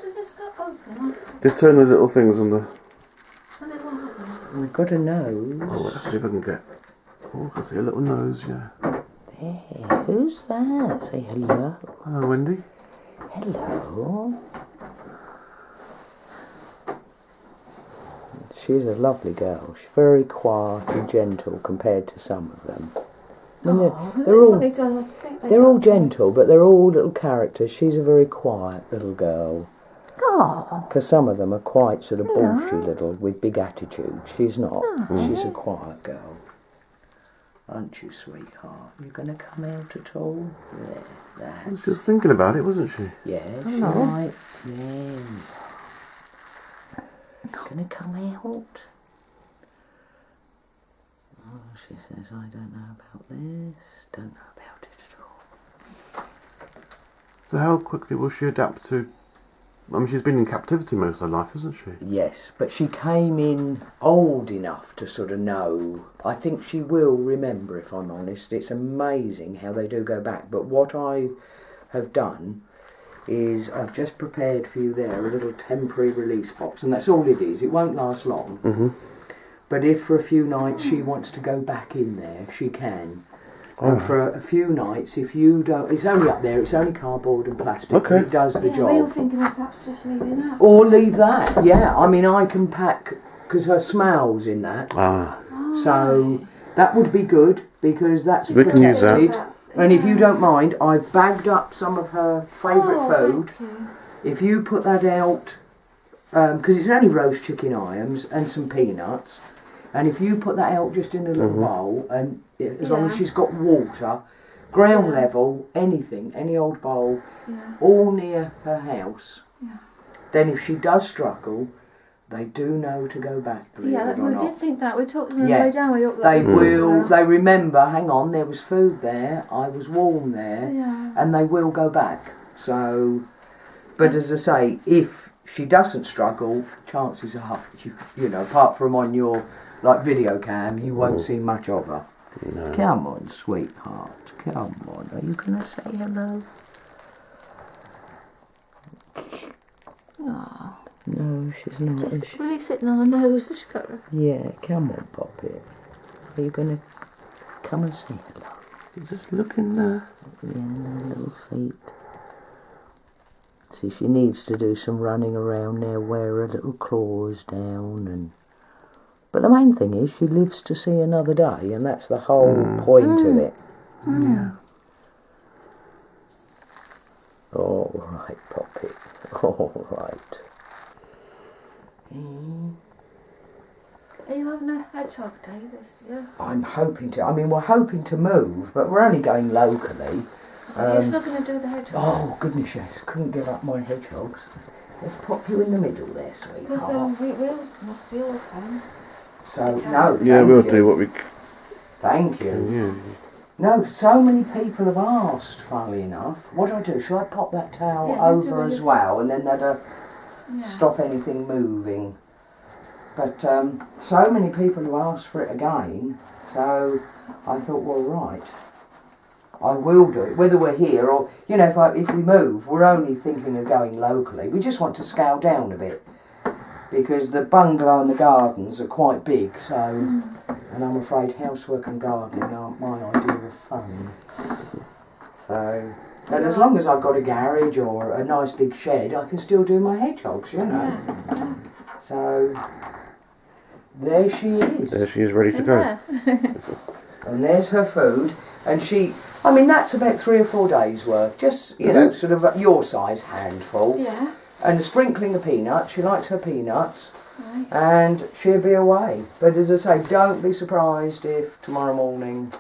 does this go open? Just turn the little things on the... And it won't open. We've got a nose. Oh, let's see if I can get... Oh, I can see a little nose, yeah. There, who's that? Say hello. Hello, Wendy. Hello. She's a lovely girl. She's very quiet and gentle compared to some of them. I mean, they're all gentle, but they're all little characters. She's a very quiet little girl. Oh. Because some of them are quite sort of bullshy little, with big attitudes. She's not. She's a quiet girl. Aren't you, sweetheart? You going to come out at all? Yeah, She was thinking about it, wasn't she? yes, right. Yeah. Going to come out? Oh, she says, I don't know about this. Don't know about it at all. So how quickly will she adapt to... I mean, she's been in captivity most of her life, hasn't she? Yes, but she came in old enough to sort of know. I think she will remember, if I'm honest. It's amazing how they do go back. But what I have done is I've just prepared for you there a little temporary release box, and that's all it is. It won't last long. Mm-hmm. But if for a few nights she wants to go back in there, she can. And for a few nights, if you don't... It's only up there, it's only cardboard and plastic. Okay. It does the job. We were thinking of perhaps just leaving that. Or leave that, yeah. I mean, I can pack... Because her smell's in that. Ah. So that would be good, because that's We can use that. protected. And if you don't mind, I've bagged up some of her favourite food. Thank you. If you put that out... Because it's only roast chicken irons and some peanuts. And if you put that out just in a little bowl, and as long as she's got water, ground level, anything, any old bowl, all near her house, then if she does struggle, they do know to go back, believe it or we not. did think that. We talked on the way down. We looked They will, they remember, hang on, there was food there, I was warm there, and they will go back. So, but as I say, if she doesn't struggle, chances are, you know, apart from on your video cam, you won't see much of her. No. Come on, sweetheart, come on. Are you going to say hello? Oh. No, she's not. is Just she? really sitting on her nose. She's got her. Yeah, come on, Poppy. Are you going to come and say hello? Just look in there. Yeah, little feet. See, she needs to do some running around now, wear her little claws down, and... But the main thing is she lives to see another day, and that's the whole point of it. Yeah. All right, Poppy. All right. Are you having a hedgehog day this year? I'm hoping to. I mean, we're hoping to move, but we're only going locally. You're still going to do the hedgehog? Oh, goodness, yes. Couldn't give up my hedgehogs. Let's pop you in the middle there, Because sweetheart. we must be all can. So, no, Yeah, thank we'll you. do what we Thank you. can. Yeah. No, so many people have asked, funnily enough. What do I do? Shall I pop that towel over as well, and then that'll stop anything moving? But so many people have asked for it again, so I thought, well, right, I will do it, whether we're here or, you know, if we move, we're only thinking of going locally. We just want to scale down a bit, because the bungalow and the gardens are quite big, so, and I'm afraid housework and gardening aren't my idea of fun. So, but as long as I've got a garage or a nice big shed, I can still do my hedgehogs, you know. Yeah. So, there she is. There she is, ready to go. And there's her food. And she, I mean, that's about 3 or 4 days worth. Just, you know, sort of your size handful. Yeah. And a sprinkling of peanuts. She likes her peanuts. Right. And she'll be away. But as I say, don't be surprised if tomorrow morning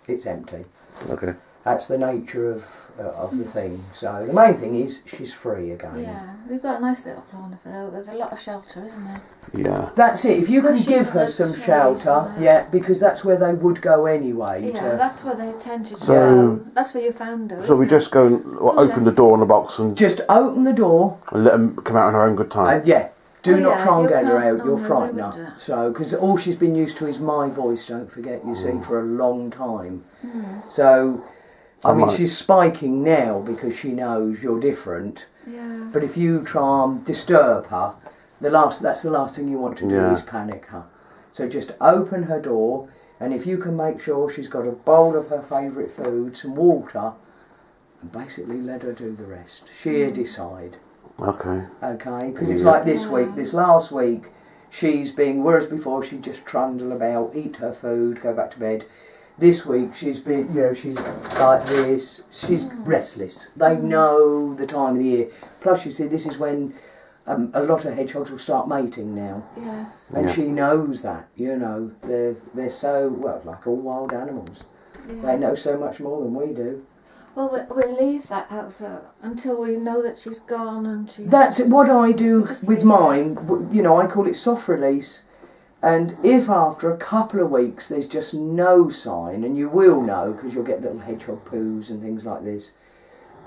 it's empty. Okay. That's the nature of the thing. So the main thing is she's free again. Yeah, we've got a nice little corner for her. There's a lot of shelter, isn't there? Yeah. That's it. If you can Bushes give her and some trees shelter, and yeah, because that's where they would go anyway. Yeah, that's where they tended to So- go. That's where you found her. So we isn't it? just go and open the door on the box and Just open the door. let them come out on her own good time. Yeah. Do Oh, not yeah, try and you get her can't- out. You'll no, frighten we would do her. that. So, because all she's been used to is my voice. Don't forget, you see, for a long time. Mm. So, I mean, she's spiking now because she knows you're different. Yeah. But if you try and disturb her, that's the last thing you want to do is panic her. So just open her door, and if you can make sure she's got a bowl of her favourite food, some water, and basically let her do the rest. She'll decide. Okay. Okay, because it's like this week, this last week, she's been, whereas before she'd just trundle about, eat her food, go back to bed. This week she's been, she's like this, she's restless. They know the time of the year. Plus, you see, this is when a lot of hedgehogs will start mating now. Yes. And she knows that, they're so, well, like all wild animals. Yeah. They know so much more than we do. Well, we'll leave that out for until we know that she's gone and she's... That's what I do with mine. I call it soft release. And if after a couple of weeks there's just no sign, and you will know because you'll get little hedgehog poos and things like this,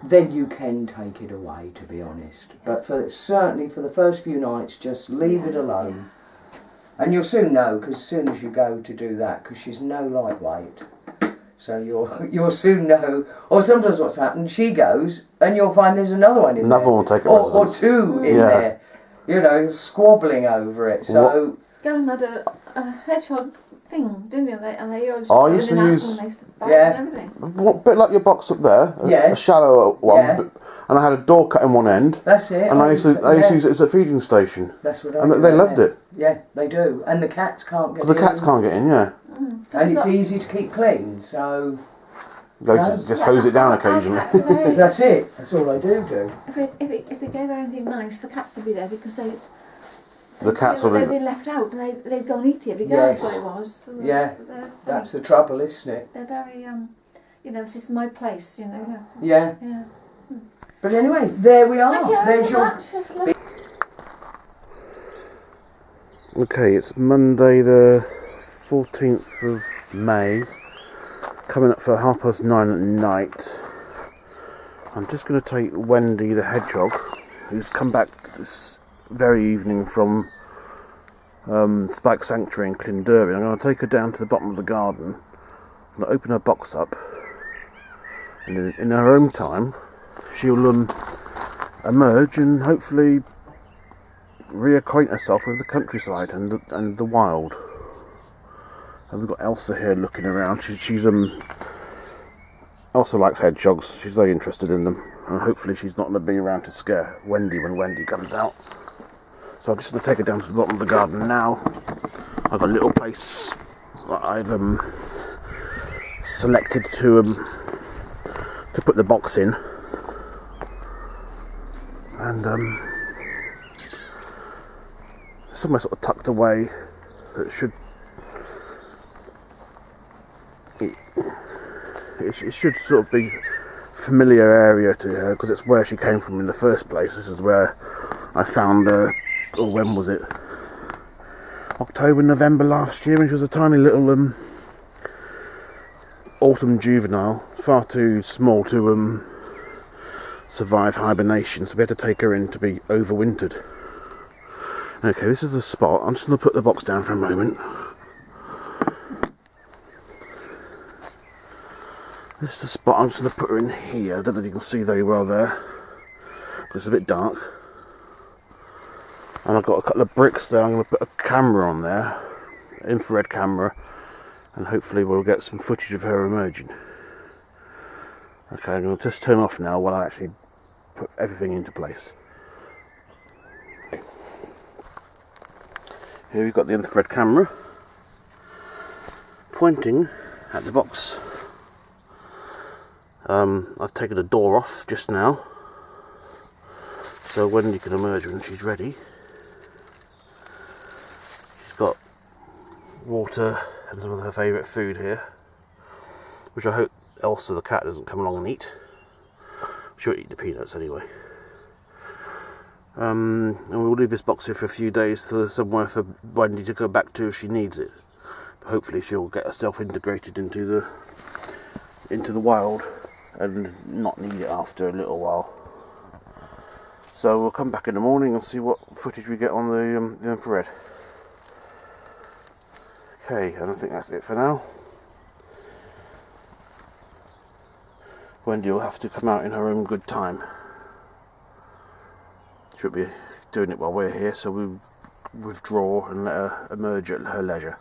then you can take it away, to be honest. But certainly for the first few nights, just leave it alone. Yeah. And you'll soon know, because as soon as you go to do that, because she's no lightweight. So you'll soon know. Or sometimes what's happened, she goes, and you'll find there's another one in there. Another one will take it. Or two in there, squabbling over it. So... Gavin had a hedgehog thing, didn't you? And they all just I used to use... and everything. A bit like your box up there, a shallow one, and I had a door cut in one end. That's it. And I used to use it as a feeding station. That's what I And they loved it. Yeah, they do. And the cats can't get in. Because the cats can't get in, And it's easy to keep clean, so... Just hose it down occasionally. That's it. That's all I do. If we gave her anything nice, the cats would be there because they've been left out and they'd go and eat it because that's what it was. So that's the trouble, isn't it? They're very, this is my place, Yeah. But anyway, there we are. Thank you so much. Okay, it's Monday the 14th of May, coming up for 9:30 at night. I'm just going to take Wendy the hedgehog, who's come back this very evening from Spike Sanctuary in Clunderwen. I'm going to take her down to the bottom of the garden. I'm going to open her box up, and in her own time she'll emerge and hopefully reacquaint herself with the countryside and the wild. And we've got Elsa here looking around. She's Elsa likes hedgehogs. She's very interested in them, and hopefully she's not going to be around to scare Wendy when Wendy comes out. So I'm just going to take her down to the bottom of the garden now. I've got a little place that I've selected to put the box in, and somewhere sort of tucked away that should it should sort of be familiar area to her because it's where she came from in the first place. This is where I found her. Or when was it? October, November last year, when she was a tiny little Autumn Juvenile, far too small to survive hibernation, so we had to take her in to be overwintered. Okay, this is the spot. I'm just going to put the box down for a moment. This is the spot. I'm just going to put her in here. I don't know if you can see very well there, but it's a bit dark. And I've got a couple of bricks there. I'm going to put a camera on there, infrared camera, and hopefully we'll get some footage of her emerging. Okay, I'm going to just turn off now while I actually put everything into place. Okay. Here we've got the infrared camera pointing at the box. I've taken the door off just now, so Wendy can emerge when she's ready. Got water and some of her favourite food here, which I hope Elsa the cat doesn't come along and eat. She'll eat the peanuts anyway. And we'll leave this box here for a few days to somewhere for Wendy to go back to if she needs it. But hopefully she'll get herself integrated into the wild and not need it after a little while. So we'll come back in the morning and see what footage we get on the infrared. Okay, and I think that's it for now. Wendy will have to come out in her own good time. She'll be doing it while we're here, so we'll withdraw and let her emerge at her leisure.